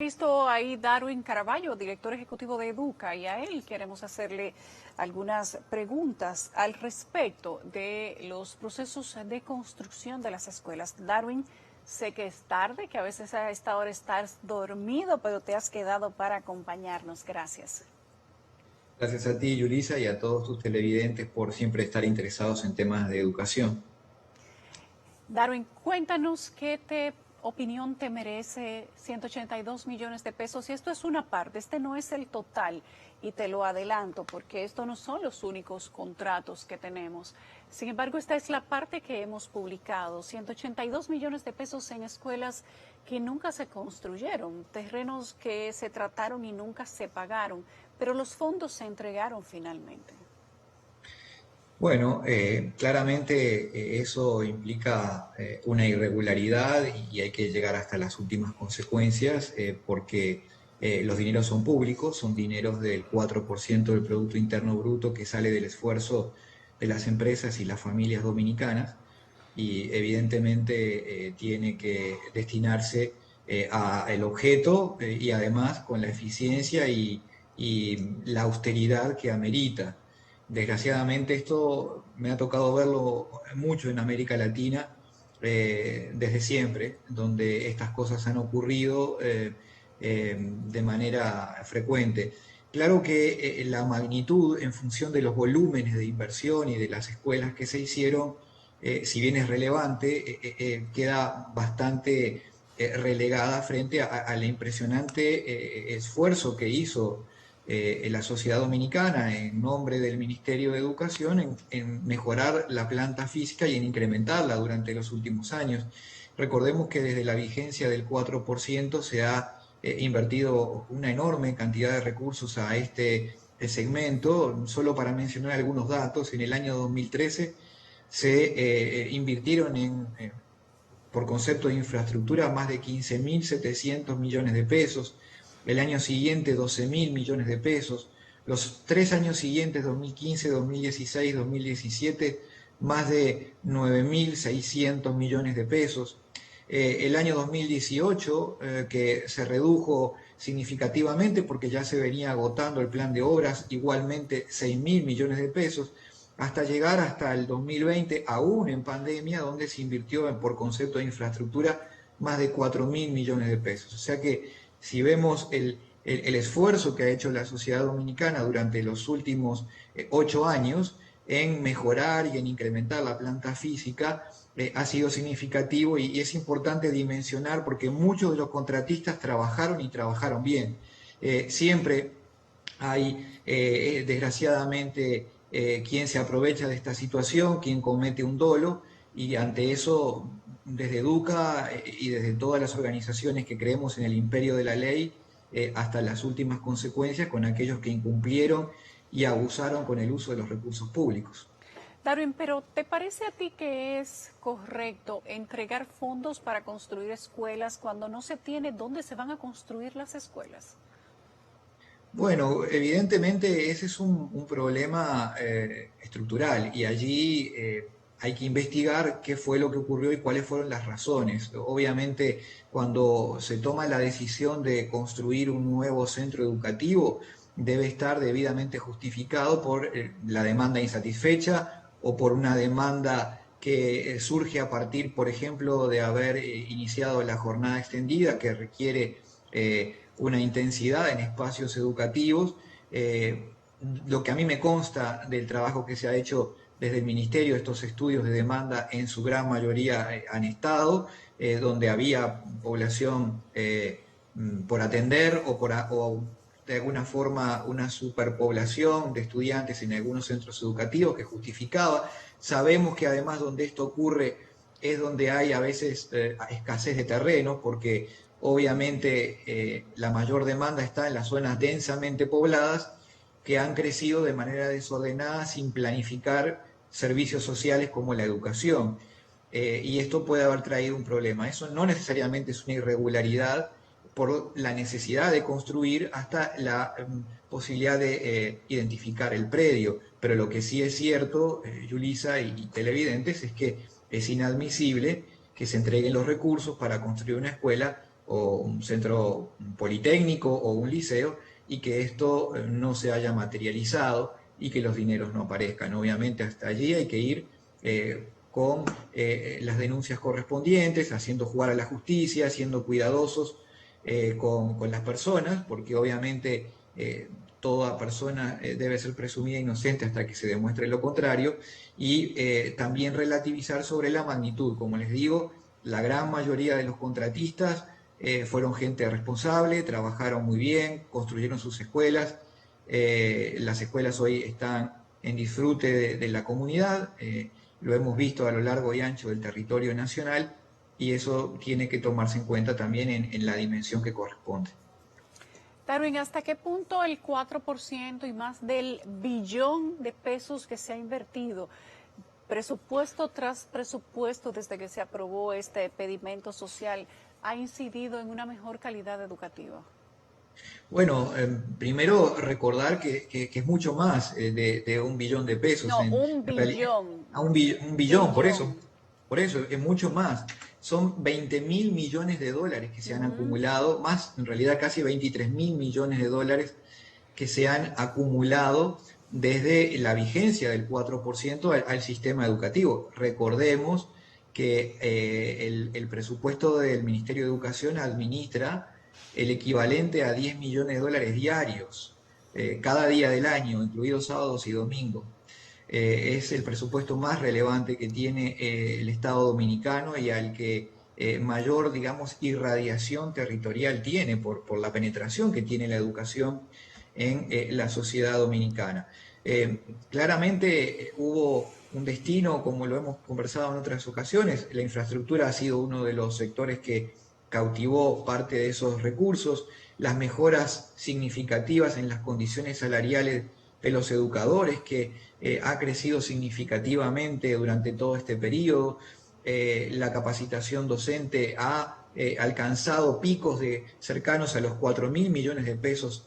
Visto ahí Darwin Caraballo, director ejecutivo de Educa, y a él queremos hacerle algunas preguntas al respecto de los procesos de construcción de las escuelas. Darwin, sé que es tarde, que a veces a esta hora estás dormido, pero te has quedado para acompañarnos. Gracias. Gracias a ti, Yulisa, y a todos tus televidentes por siempre estar interesados en temas de educación. Darwin, cuéntanos qué opinión te merece 182 millones de pesos. Y esto es una parte, este no es el total, y te lo adelanto, porque estos no son los únicos contratos que tenemos. Sin embargo, esta es la parte que hemos publicado, 182 millones de pesos en escuelas que nunca se construyeron, terrenos que se trataron y nunca se pagaron, pero los fondos se entregaron finalmente. Bueno, claramente eso implica una irregularidad y hay que llegar hasta las últimas consecuencias porque los dineros son públicos, son dineros del 4% del Producto Interno Bruto que sale del esfuerzo de las empresas y las familias dominicanas y evidentemente tiene que destinarse al objeto y además con la eficiencia y la austeridad que amerita. Desgraciadamente esto me ha tocado verlo mucho en América Latina desde siempre, donde estas cosas han ocurrido de manera frecuente. Claro que la magnitud en función de los volúmenes de inversión y de las escuelas que se hicieron, si bien es relevante, queda bastante relegada frente al impresionante esfuerzo que hizo la sociedad dominicana en nombre del Ministerio de Educación en mejorar la planta física y en incrementarla durante los últimos años. Recordemos que desde la vigencia del 4% se ha invertido una enorme cantidad de recursos a este segmento. Solo para mencionar algunos datos, en el año 2013 se invirtieron por concepto de infraestructura más de 15.700 millones de pesos, el año siguiente 12.000 millones de pesos, los 3 años siguientes, 2015, 2016, 2017, más de 9.600 millones de pesos. El año 2018, que se redujo significativamente porque ya se venía agotando el plan de obras, igualmente 6.000 millones de pesos, hasta llegar hasta el 2020, aún en pandemia, donde se invirtió por concepto de infraestructura más de 4.000 millones de pesos. O sea que si vemos el esfuerzo que ha hecho la sociedad dominicana durante los últimos 8 años en mejorar y en incrementar la planta física, ha sido significativo y es importante dimensionar porque muchos de los contratistas trabajaron y trabajaron bien. Siempre hay, desgraciadamente, quien se aprovecha de esta situación, quien comete un dolo, y ante eso, desde Educa y desde todas las organizaciones que creemos en el imperio de la ley, hasta las últimas consecuencias con aquellos que incumplieron y abusaron con el uso de los recursos públicos. Darwin, pero ¿te parece a ti que es correcto entregar fondos para construir escuelas cuando no se tiene dónde se van a construir las escuelas? Bueno, evidentemente ese es un problema estructural y allí hay que investigar qué fue lo que ocurrió y cuáles fueron las razones. Obviamente, cuando se toma la decisión de construir un nuevo centro educativo, debe estar debidamente justificado por la demanda insatisfecha o por una demanda que surge a partir, por ejemplo, de haber iniciado la jornada extendida que requiere una intensidad en espacios educativos. Lo que a mí me consta del trabajo que se ha hecho desde el Ministerio, estos estudios de demanda en su gran mayoría han estado, donde había población por atender o de alguna forma una superpoblación de estudiantes en algunos centros educativos que justificaba. Sabemos que además donde esto ocurre es donde hay a veces escasez de terreno, porque obviamente la mayor demanda está en las zonas densamente pobladas que han crecido de manera desordenada sin planificar servicios sociales como la educación. Y esto puede haber traído un problema. Eso no necesariamente es una irregularidad por la necesidad de construir hasta la posibilidad de identificar el predio. Pero lo que sí es cierto, Yulisa y televidentes, es que es inadmisible que se entreguen los recursos para construir una escuela o un centro politécnico o un liceo, y que esto no se haya materializado y que los dineros no aparezcan. Obviamente hasta allí hay que ir con las denuncias correspondientes, haciendo jugar a la justicia, siendo cuidadosos con las personas, porque obviamente toda persona debe ser presumida inocente hasta que se demuestre lo contrario, y también relativizar sobre la magnitud. Como les digo, la gran mayoría de los contratistas fueron gente responsable, trabajaron muy bien, construyeron sus escuelas. Las escuelas hoy están en disfrute de la comunidad, lo hemos visto a lo largo y ancho del territorio nacional, y eso tiene que tomarse en cuenta también en la dimensión que corresponde. Darwin, ¿hasta qué punto el 4% y más del billón de pesos que se ha invertido, presupuesto tras presupuesto desde que se aprobó este pedimento social, ha incidido en una mejor calidad educativa? Bueno, primero recordar que es mucho más de 1 billón de pesos. No, un En realidad, billón. un billón, Billón. por eso, es mucho más. Son 20.000 millones de dólares que se han acumulado, más en realidad casi 23.000 millones de dólares que se han acumulado desde la vigencia del 4% al sistema educativo. Recordemos que el presupuesto del Ministerio de Educación administra el equivalente a 10 millones de dólares diarios, cada día del año, incluidos sábados y domingos. Es el presupuesto más relevante que tiene el Estado dominicano y al que mayor, digamos, irradiación territorial tiene por la penetración que tiene la educación en la sociedad dominicana. Claramente hubo un destino, como lo hemos conversado en otras ocasiones, la infraestructura ha sido uno de los sectores que cautivó parte de esos recursos, las mejoras significativas en las condiciones salariales de los educadores, que ha crecido significativamente durante todo este periodo, la capacitación docente ha alcanzado picos cercanos a los 4.000 millones de pesos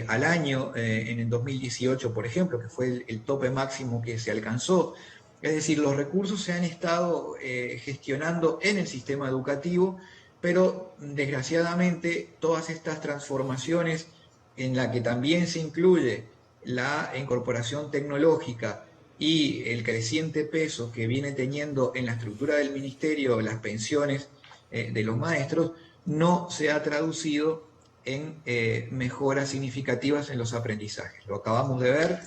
al año en el 2018, por ejemplo, que fue el tope máximo que se alcanzó. Es decir, los recursos se han estado gestionando en el sistema educativo, pero desgraciadamente todas estas transformaciones en la que también se incluye la incorporación tecnológica y el creciente peso que viene teniendo en la estructura del ministerio las pensiones de los maestros, no se ha traducido en mejoras significativas en los aprendizajes. Lo acabamos de ver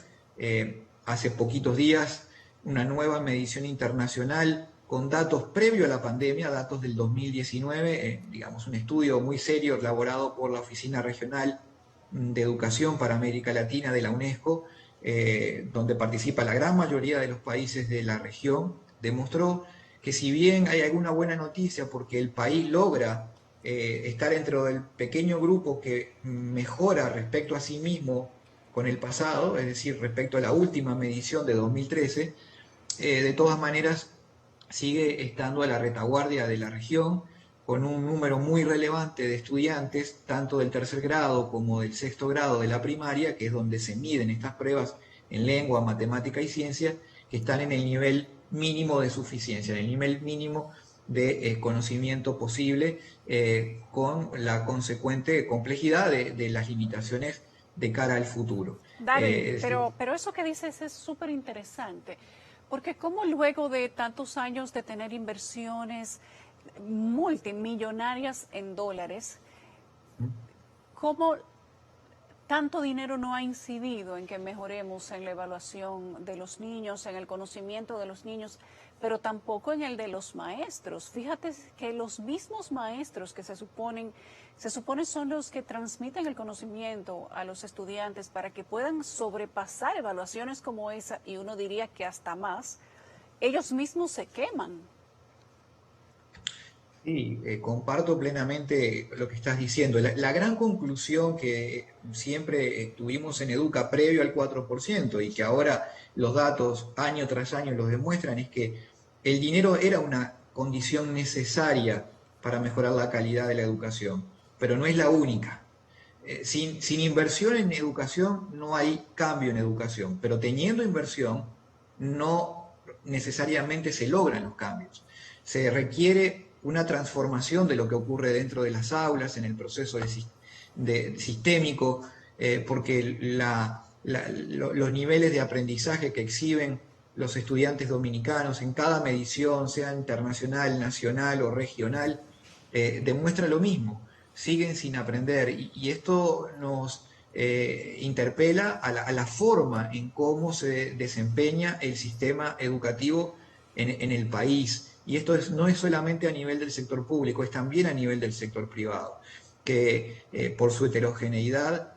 hace poquitos días, una nueva medición internacional con datos previo a la pandemia, datos del 2019, digamos un estudio muy serio elaborado por la Oficina Regional de Educación para América Latina de la UNESCO, donde participa la gran mayoría de los países de la región, demostró que si bien hay alguna buena noticia porque el país logra estar dentro del pequeño grupo que mejora respecto a sí mismo con el pasado, es decir, respecto a la última medición de 2013, de todas maneras sigue estando a la retaguardia de la región, con un número muy relevante de estudiantes, tanto del tercer grado como del sexto grado de la primaria, que es donde se miden estas pruebas en lengua, matemática y ciencia, que están en el nivel mínimo de suficiencia, en el nivel mínimo de conocimiento posible, con la consecuente complejidad de las limitaciones de cara al futuro. Darwin, pero eso que dices es súper interesante, porque como luego de tantos años de tener inversiones multimillonarias en dólares, ¿cómo tanto dinero no ha incidido en que mejoremos en la evaluación de los niños, en el conocimiento de los niños, pero tampoco en el de los maestros? Fíjate que los mismos maestros que se supone son los que transmiten el conocimiento a los estudiantes para que puedan sobrepasar evaluaciones como esa, y uno diría que hasta más, ellos mismos se queman. Sí, comparto plenamente lo que estás diciendo. La gran conclusión que siempre tuvimos en Educa previo al 4% y que ahora los datos año tras año los demuestran es que el dinero era una condición necesaria para mejorar la calidad de la educación, pero no es la única. Sin inversión en educación no hay cambio en educación, pero teniendo inversión no necesariamente se logran los cambios. Se requiere una transformación de lo que ocurre dentro de las aulas, en el proceso sistémico, porque los niveles de aprendizaje que exhiben los estudiantes dominicanos en cada medición, sea internacional, nacional o regional, demuestra lo mismo, siguen sin aprender y esto nos interpela a la forma en cómo se desempeña el sistema educativo en el país. Y esto no es solamente a nivel del sector público, es también a nivel del sector privado, que por su heterogeneidad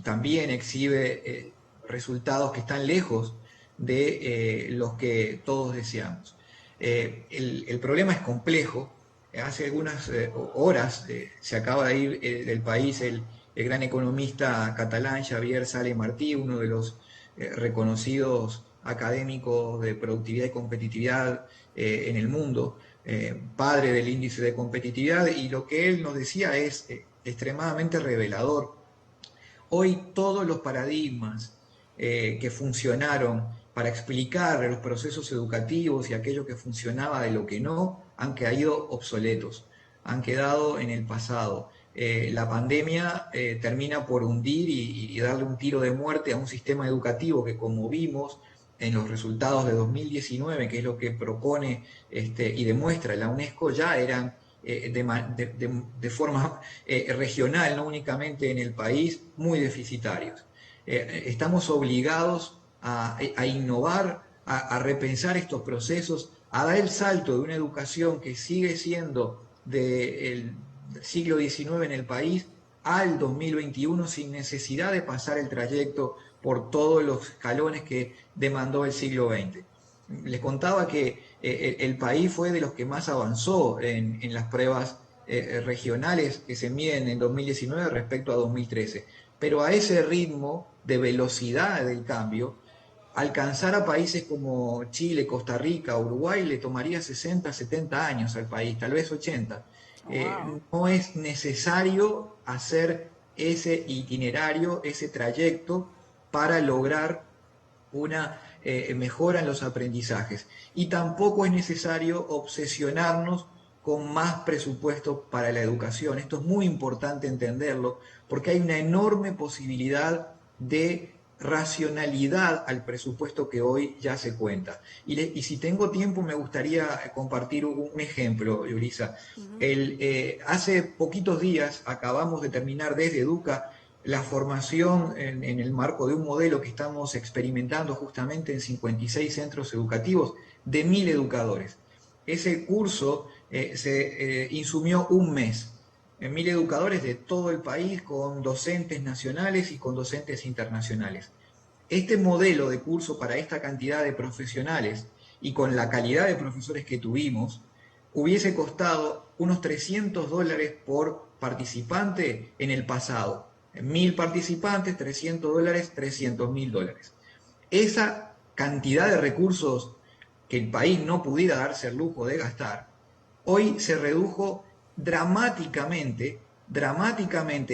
también exhibe resultados que están lejos de los que todos deseamos. El problema es complejo. Hace algunas horas se acaba de ir del país el gran economista catalán Xavier Sala i Martí, uno de los reconocidos académicos de productividad y competitividad en el mundo, padre del índice de competitividad, y lo que él nos decía es extremadamente revelador. Hoy todos los paradigmas que funcionaron para explicar los procesos educativos y aquello que funcionaba de lo que no, han caído obsoletos, han quedado en el pasado. La pandemia termina por hundir y darle un tiro de muerte a un sistema educativo que, como vimos en los resultados de 2019, que es lo que propone y demuestra la UNESCO, ya eran de forma regional, no únicamente en el país, muy deficitarios. Estamos obligados a innovar, a repensar estos procesos, a dar el salto de una educación que sigue siendo del siglo XIX en el país al 2021 sin necesidad de pasar el trayecto por todos los escalones que demandó el siglo XX. Les contaba que el país fue de los que más avanzó en las pruebas regionales que se miden en 2019 respecto a 2013. Pero a ese ritmo de velocidad del cambio, alcanzar a países como Chile, Costa Rica, Uruguay le tomaría 60, 70 años al país, tal vez 80. Wow. No es necesario hacer ese itinerario, ese trayecto para lograr una mejora en los aprendizajes. Y tampoco es necesario obsesionarnos con más presupuesto para la educación. Esto es muy importante entenderlo porque hay una enorme posibilidad de racionalidad al presupuesto que hoy ya se cuenta. Y si tengo tiempo me gustaría compartir un ejemplo, Yulisa. Hace poquitos días acabamos de terminar desde Educa la formación en el marco de un modelo que estamos experimentando justamente en 56 centros educativos de 1000 educadores. Ese curso se insumió un mes en 1000 educadores de todo el país con docentes nacionales y con docentes internacionales. Este modelo de curso para esta cantidad de profesionales y con la calidad de profesores que tuvimos, hubiese costado unos $300 por participante en el pasado. 1000 participantes, $300, $300.000. Esa cantidad de recursos que el país no pudiera darse el lujo de gastar, hoy se redujo dramáticamente,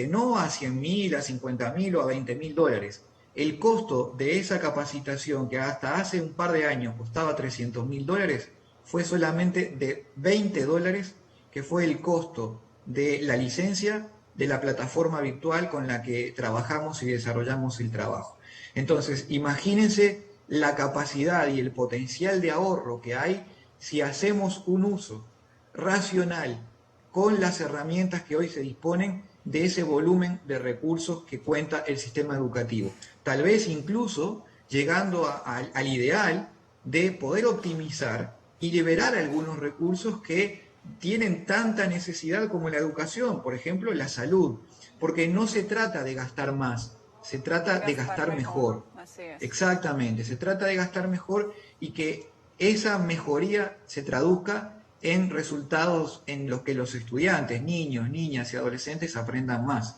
no a 100.000, a 50.000 o a $20.000. El costo de esa capacitación que hasta hace un par de años costaba $300.000 fue solamente de $20, que fue el costo de la licencia de la plataforma virtual con la que trabajamos y desarrollamos el trabajo. Entonces, imagínense la capacidad y el potencial de ahorro que hay si hacemos un uso racional con las herramientas que hoy se disponen de ese volumen de recursos que cuenta el sistema educativo. Tal vez incluso llegando al ideal de poder optimizar y liberar algunos recursos que tienen tanta necesidad como la educación, por ejemplo, la salud, porque no se trata de gastar más, se trata de gastar mejor. Así es. Exactamente, se trata de gastar mejor y que esa mejoría se traduzca en resultados en los que los estudiantes, niños, niñas y adolescentes aprendan más.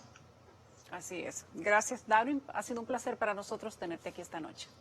Así es. Gracias, Darwin. Ha sido un placer para nosotros tenerte aquí esta noche.